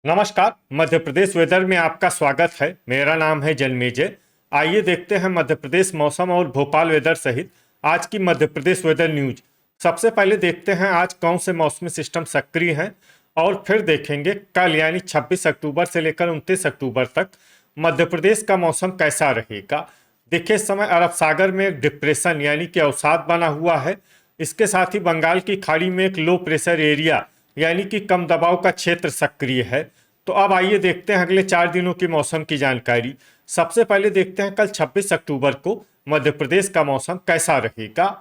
नमस्कार। मध्य प्रदेश वेदर में आपका स्वागत है। मेरा नाम है जन्मेजय। आइए देखते हैं मध्य प्रदेश मौसम और भोपाल वेदर सहित आज की मध्य प्रदेश वेदर न्यूज। सबसे पहले देखते हैं आज कौन से मौसमी सिस्टम सक्रिय हैं और फिर देखेंगे कल यानी 26 अक्टूबर से लेकर 29 अक्टूबर तक मध्य प्रदेश का मौसम कैसा रहेगा। देखिए, इस समय अरब सागर में एक डिप्रेशन यानी कि अवसाद बना हुआ है। इसके साथ ही बंगाल की खाड़ी में एक लो प्रेशर एरिया यानी कि कम दबाव का क्षेत्र सक्रिय है। तो अब आइए देखते हैं अगले 4 दिनों की मौसम की जानकारी। सबसे पहले देखते हैं कल 26 अक्टूबर को मध्य प्रदेश का मौसम कैसा रहेगा।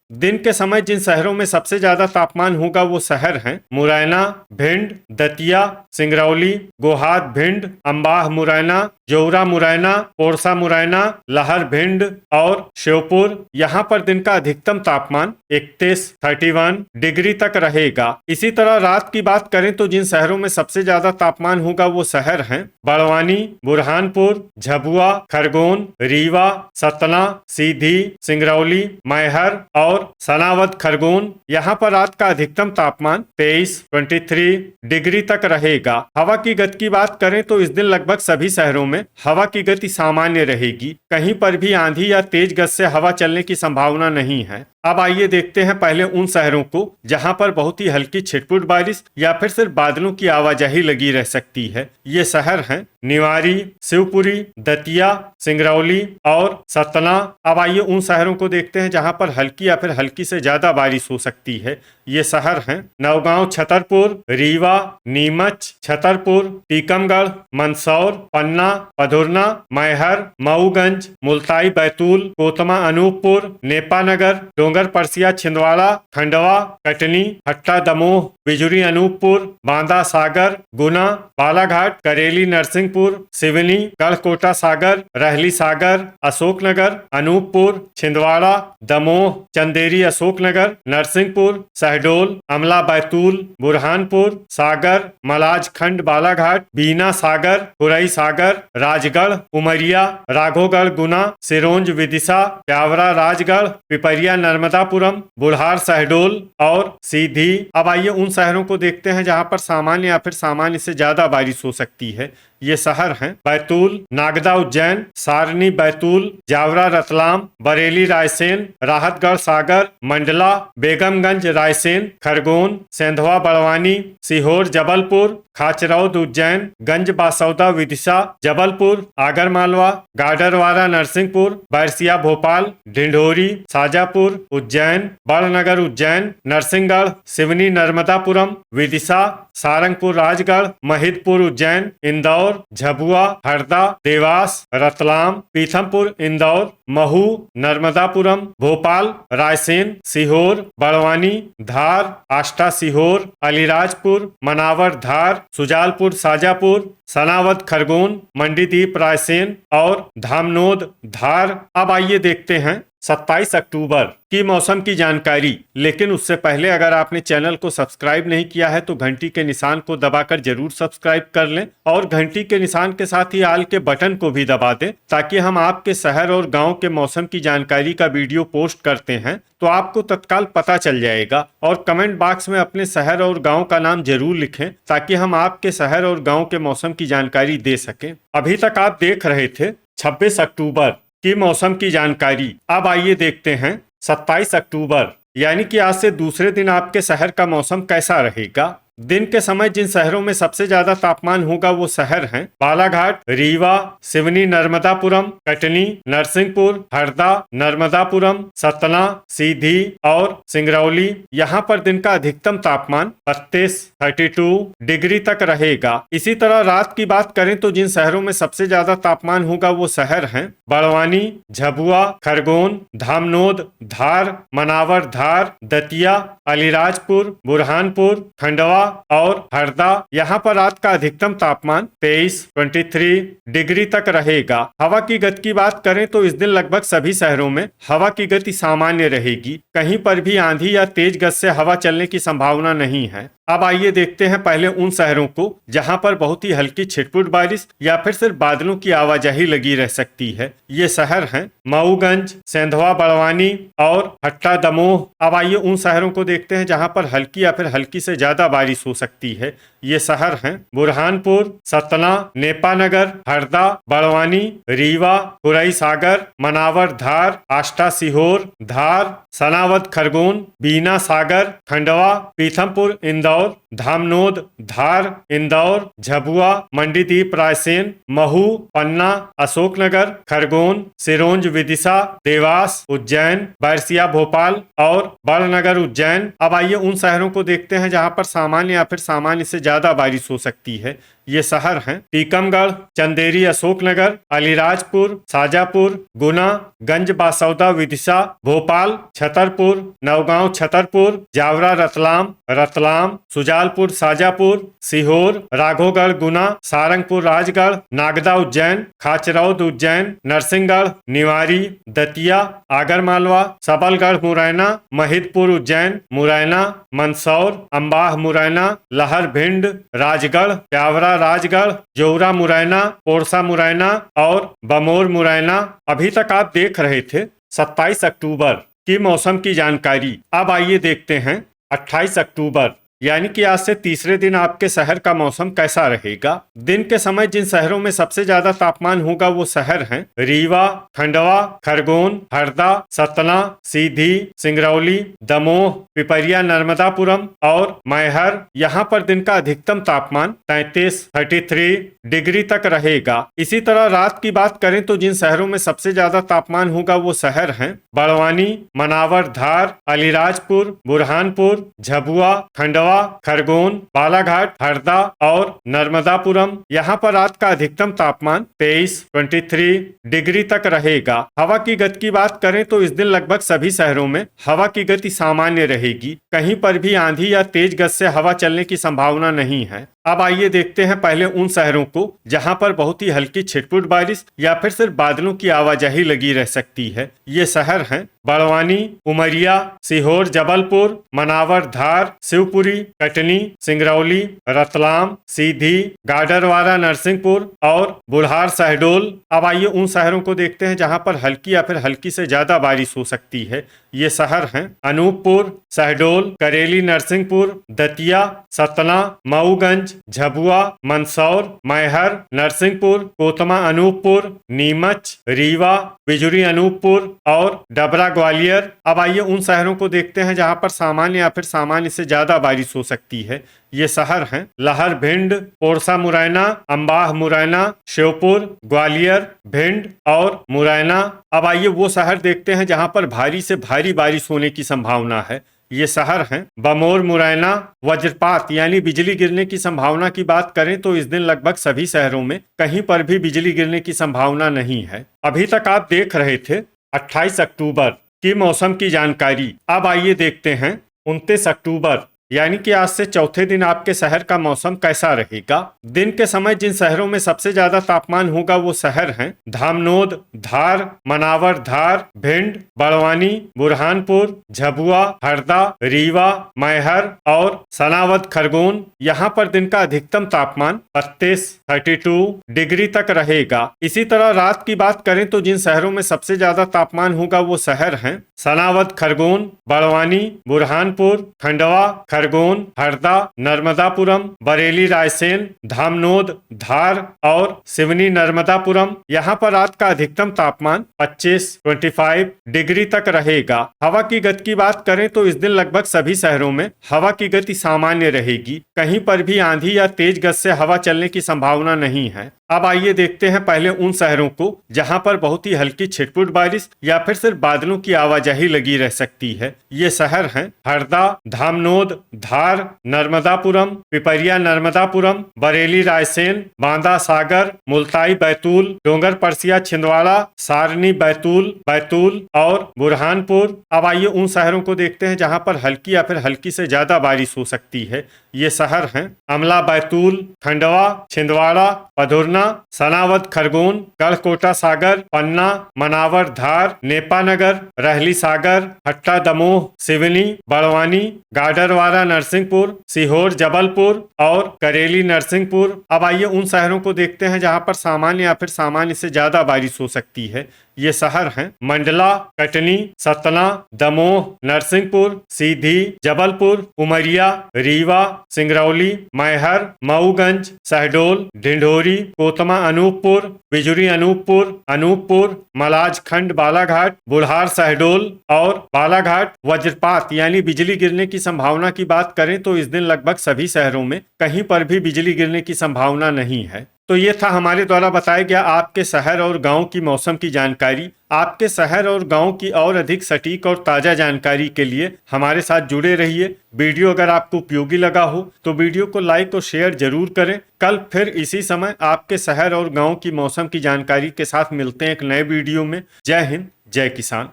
दिन के समय जिन शहरों में सबसे ज्यादा तापमान होगा वो शहर हैं मुरैना, भिंड, दतिया, सिंगरौली, गोहाद भिंड, अंबाह मुरैना, जौरा मुरैना, पोरसा मुरैना, लहर भिंड और श्योपुर। यहाँ पर दिन का अधिकतम तापमान 31 डिग्री तक रहेगा। इसी तरह रात की बात करें तो जिन शहरों में सबसे ज्यादा तापमान होगा वो शहर हैं बड़वानी, बुरहानपुर, झबुआ, खरगोन, रीवा, सतना, सीधी, सिंगरौली, मैहर और सनावद खरगोन। यहाँ पर रात का अधिकतम तापमान 23 डिग्री तक रहेगा। हवा की गति की बात करें तो इस दिन लगभग सभी शहरों में हवा की गति सामान्य रहेगी। कहीं पर भी आंधी या तेज गति से हवा चलने की संभावना नहीं है। अब आइए देखते हैं पहले उन शहरों को जहां पर बहुत ही हल्की छिटपुट बारिश या फिर सिर्फ बादलों की आवाजाही लगी रह सकती है। ये शहर हैं निवाड़ी, शिवपुरी, दतिया, सिंगरौली और सतना। अब आइए उन शहरों को देखते हैं जहां पर हल्की या फिर हल्की से ज्यादा बारिश हो सकती है। ये शहर हैं नौगांव, छतरपुर, रीवा, नीमच, छतरपुर, टीकमगढ़, मंदसौर, पन्ना, पधुरना, मैहर, मऊगंज, मुल्ताई, बैतूल, कोतमा, अनूपपुर, नेपानगर, डोंगर परसिया, छिंदवाड़ा, खंडवा, कटनी, हट्टा, दमोह, बिजुरी, अनूपपुर, बांदा, सागर, गुना, बालाघाट, करेली, नरसिंहपुर, सिवनी, गढ़कोटा सागर, रहली सागर, अशोकनगर, अनूपपुर, छिंदवाड़ा, दमोह, चंदेरी, अशोकनगर, नरसिंहपुर, शहडोल, अमला, बैतूल, बुरहानपुर, सागर, मलाज खंड, बालाघाट, बीना सागर, खुरई सागर, राजगढ़, उमरिया, राघोगढ़, गुना, सिरोंज, विदिशा, प्यावरा, राजगढ़, पिपरिया, नर्मदापुरम, बुढ़ार, शहडोल और सीधी। अब आइए उन शहरों को देखते हैं जहां पर सामान्य या फिर सामान्य से ज्यादा बारिश हो सकती है। ये शहर हैं बैतूल, नागदा, उज्जैन, सारनी, बैतूल, जावरा, रतलाम, बरेली, रायसेन, राहतगढ़, सागर, मंडला, बेगमगंज, रायसेन, खरगोन, सेंधवा, बड़वानी, सीहोर, जबलपुर, खाचरौद, उज्जैन, गंज बासौदा, विदिशा, जबलपुर, आगरमालवा, गाडरवारा, नरसिंहपुर, बैरसिया, भोपाल, ढिंढोरी, शाजापुर, उज्जैन, बड़नगर, उज्जैन, नरसिंहगढ़, सिवनी, नर्मदापुरम, विदिशा, सारंगपुर, राजगढ़, महिदपुर, उज्जैन, इंदौर, झबुआ, हरदा, देवास, रतलाम, पीथमपुर, इंदौर, महू, नर्मदापुरम, भोपाल, रायसेन, सीहोर, बड़वानी, धार, आष्टा, सीहोर, अलीराजपुर, मनावर, धार, सुजालपुर, शाजापुर, सनावद, खरगोन, मंडीदीप, रायसेन और धामनोद, धार। अब आइए देखते हैं 27 अक्टूबर की मौसम की जानकारी। लेकिन उससे पहले अगर आपने चैनल को सब्सक्राइब नहीं किया है तो घंटी के निशान को दबाकर जरूर सब्सक्राइब कर लें और घंटी के निशान के साथ ही आल के बटन को भी दबा दें ताकि हम आपके शहर और गांव के मौसम की जानकारी का वीडियो पोस्ट करते हैं तो आपको तत्काल पता चल जाएगा। और कमेंट बॉक्स में अपने शहर और गाँव का नाम जरूर लिखें ताकि हम आपके शहर और गाँव के मौसम की जानकारी दे सकें। अभी तक आप देख रहे थे 26 अक्टूबर की मौसम की जानकारी। अब आइए देखते हैं 27 अक्टूबर यानी कि आज से दूसरे दिन आपके शहर का मौसम कैसा रहेगा। दिन के समय जिन शहरों में सबसे ज्यादा तापमान होगा वो शहर हैं बालाघाट, रीवा, सिवनी, नर्मदापुरम, कटनी, नरसिंहपुर, हरदा, नर्मदापुरम, सतना, सीधी और सिंगरौली। यहाँ पर दिन का अधिकतम तापमान 32 डिग्री तक रहेगा। इसी तरह रात की बात करें तो जिन शहरों में सबसे ज्यादा तापमान होगा वो शहर हैं बड़वानी, झबुआ, खरगोन, धामनोद, धार, मनावर, धार, दतिया, अलीराजपुर, बुरहानपुर, खंडवा और हरदा। यहाँ पर रात का अधिकतम तापमान 23 डिग्री तक रहेगा। हवा की गति की बात करें तो इस दिन लगभग सभी शहरों में हवा की गति सामान्य रहेगी। कहीं पर भी आंधी या तेज गति से हवा चलने की संभावना नहीं है। अब आइए देखते हैं पहले उन शहरों को जहां पर बहुत ही हल्की छिटपुट बारिश या फिर सिर्फ बादलों की आवाजाही लगी रह सकती है। ये शहर हैं मऊगंज, सेंधवा, बड़वानी और हट्टा, दमोह। अब आइए उन शहरों को देखते हैं जहां पर हल्की या फिर हल्की से ज्यादा बारिश हो सकती है। ये शहर हैं बुरहानपुर, सतना, नेपानगर, हरदा, बड़वानी, रीवा, खुरई सागर, मनावर धार, आष्टा सीहोर धार, सनावद खरगोन, बीना सागर, खंडवा, पीथमपुर इंदौर, धामनोद धार इंदौर, झबुआ, मंडीदीप रायसेन, महू, पन्ना, अशोकनगर, खरगोन, सिरोंज विदिशा, देवास, उज्जैन, बैरसिया भोपाल और बड़नगर उज्जैन। अब आइए उन शहरों को देखते हैं जहां पर सामान्य या फिर सामान्य से ज्यादा बारिश हो सकती है। ये शहर हैं टीकमगढ़, चंदेरी अशोकनगर, अलीराजपुर, शाजापुर, गुना, गंज बासौदा विदिशा, भोपाल, छतरपुर, नौगांव छतरपुर, जावरा रतलाम, रतलाम, सुजालपुर शाजापुर, सीहोर, राघोगढ़ गुना, सारंगपुर राजगढ़, नागदा उज्जैन, खाचरौद उज्जैन, नरसिंहगढ़, निवारी, दतिया, आगरमालवा, सबलगढ़ मुरैना, महिदपुर उज्जैन, मुरैना, मंदसौर, अम्बाह मुरैना, लहर भिंड, राजगढ़, प्यावरा राजगढ़, जौरा मुरैना, पोरसा मुरैना और बमोर मुरैना। अभी तक आप देख रहे थे 27 अक्टूबर की मौसम की जानकारी। अब आइए देखते हैं 28 अक्टूबर यानी कि आज से तीसरे दिन आपके शहर का मौसम कैसा रहेगा। दिन के समय जिन शहरों में सबसे ज्यादा तापमान होगा वो शहर हैं रीवा, खंडवा, खरगोन, हरदा, सतना, सीधी, सिंगरौली, दमोह, पिपरिया, नर्मदापुरम और मैहर। यहाँ पर दिन का अधिकतम तापमान 33 डिग्री तक रहेगा। इसी तरह रात की बात करें तो जिन शहरों में सबसे ज्यादा तापमान होगा वो शहर हैं बड़वानी, मनावर धार, अलीराजपुर, बुरहानपुर, झबुआ, खंडवा, खरगोन, बालाघाट, हरदा और नर्मदापुरम। यहाँ पर रात का अधिकतम तापमान 23 डिग्री तक रहेगा। हवा की गति की बात करें तो इस दिन लगभग सभी शहरों में हवा की गति सामान्य रहेगी। कहीं पर भी आंधी या तेज गति से हवा चलने की संभावना नहीं है। अब आइए देखते हैं पहले उन शहरों को जहां पर बहुत ही हल्की छिटपुट बारिश या फिर सिर्फ बादलों की आवाजाही लगी रह सकती है। ये शहर हैं बड़वानी, उमरिया, सीहोर, जबलपुर, मनावर धार, शिवपुरी, कटनी, सिंगरौली, रतलाम, सीधी, गाडरवारा, नरसिंहपुर और बुढ़ार शहडोल। अब आइए उन शहरों को देखते हैं जहां पर हल्की या फिर हल्की से ज्यादा बारिश हो सकती है। ये शहर हैं अनूपपुर, शहडोल, करेली, नरसिंहपुर, दतिया, सतना, मऊगंज, झबुआ, मंदसौर, मैहर, नरसिंहपुर, कोतमा, अनूपपुर, नीमच, रीवा, बिजुरी, अनूपपुर और डबरा, ग्वालियर। अब आइए उन शहरों को देखते हैं जहां पर सामान्य या फिर सामान्य से ज्यादा बारिश हो सकती है। ये शहर हैं लहर भिंड, पोरसा मुरैना, अम्बाह मुरैना, श्योपुर, ग्वालियर, भिंड और मुरैना। अब आइए वो शहर देखते हैं जहां पर भारी से भारी बारिश होने की संभावना है। ये शहर हैं बमोर मुरैना। वज्रपात यानी बिजली गिरने की संभावना की बात करें तो इस दिन लगभग सभी शहरों में कहीं पर भी बिजली गिरने की संभावना नहीं है। अभी तक आप देख रहे थे 28 अक्टूबर की मौसम की जानकारी। अब आइए देखते हैं 29 अक्टूबर यानी कि आज से चौथे दिन आपके शहर का मौसम कैसा रहेगा। दिन के समय जिन शहरों में सबसे ज्यादा तापमान होगा वो शहर हैं धामनोद धार, मनावर धार, भिंड, बड़वानी, बुरहानपुर, झबुआ, हरदा, रीवा, मैहर और सनावद खरगोन। यहाँ पर दिन का अधिकतम तापमान 32 डिग्री तक रहेगा। इसी तरह रात की बात करें तो जिन शहरों में सबसे ज्यादा तापमान होगा वो शहर हैं सनावद खरगोन, बड़वानी, बुरहानपुर, खंडवा, खरगोन, हरदा, नर्मदापुरम, बरेली, रायसेन, धामनोद, धार और सिवनी, नर्मदापुरम। यहाँ पर रात का अधिकतम तापमान 25 डिग्री तक रहेगा। हवा की गति की बात करें तो इस दिन लगभग सभी शहरों में हवा की गति सामान्य रहेगी। कहीं पर भी आंधी या तेज गति से हवा चलने की संभावना नहीं है। अब आइए देखते हैं पहले उन शहरों को जहां पर बहुत ही हल्की छिटपुट बारिश या फिर सिर्फ बादलों की आवाजाही लगी रह सकती है। ये शहर हैं हरदा, धामनोद, धार, नर्मदापुरम, पिपरिया, नर्मदापुरम, बरेली, रायसेन, बांदा, सागर, मुल्ताई, बैतूल, डोंगर परसिया, छिंदवाड़ा, सारनी, बैतूल और बुरहानपुर। अब आइए उन शहरों को देखते हैं जहां पर हल्की या फिर हल्की से ज्यादा बारिश हो सकती है। ये शहर हैं अमला, बैतूल, खंडवा, छिंदवाड़ा, पधुरना, सनावद खरगोन, गढ़कोटा सागर, पन्ना, मनावर धार, नेपानगर, रहली सागर, हट्टा दमोह, सिवनी, बड़वानी, गाडरवारा, नरसिंहपुर, सीहोर, जबलपुर और करेली, नरसिंहपुर। अब आइए उन शहरों को देखते हैं जहां पर सामान्य या फिर सामान्य से ज्यादा बारिश हो सकती है। ये शहर हैं मंडला, कटनी, सतना, दमोह, नरसिंहपुर, सीधी, जबलपुर, उमरिया, रीवा, सिंगरौली, मैहर, मऊगंज, शहडोल, ढिंढोरी, कोतमा अनूपपुर, बिजुरी अनूपपुर, अनूपपुर, मलाजखंड बालाघाट, बुढ़ार शहडोल और बालाघाट। वज्रपात यानी बिजली गिरने की संभावना की बात करें तो इस दिन लगभग सभी शहरों में कहीं पर भी बिजली गिरने की संभावना नहीं है। तो ये था हमारे द्वारा बताया गया आपके शहर और गांव की मौसम की जानकारी। आपके शहर और गांव की और अधिक सटीक और ताजा जानकारी के लिए हमारे साथ जुड़े रहिए। वीडियो अगर आपको उपयोगी लगा हो तो वीडियो को लाइक और शेयर जरूर करें। कल फिर इसी समय आपके शहर और गांव की मौसम की जानकारी के साथ मिलते हैं एक नए वीडियो में। जय हिंद, जय किसान।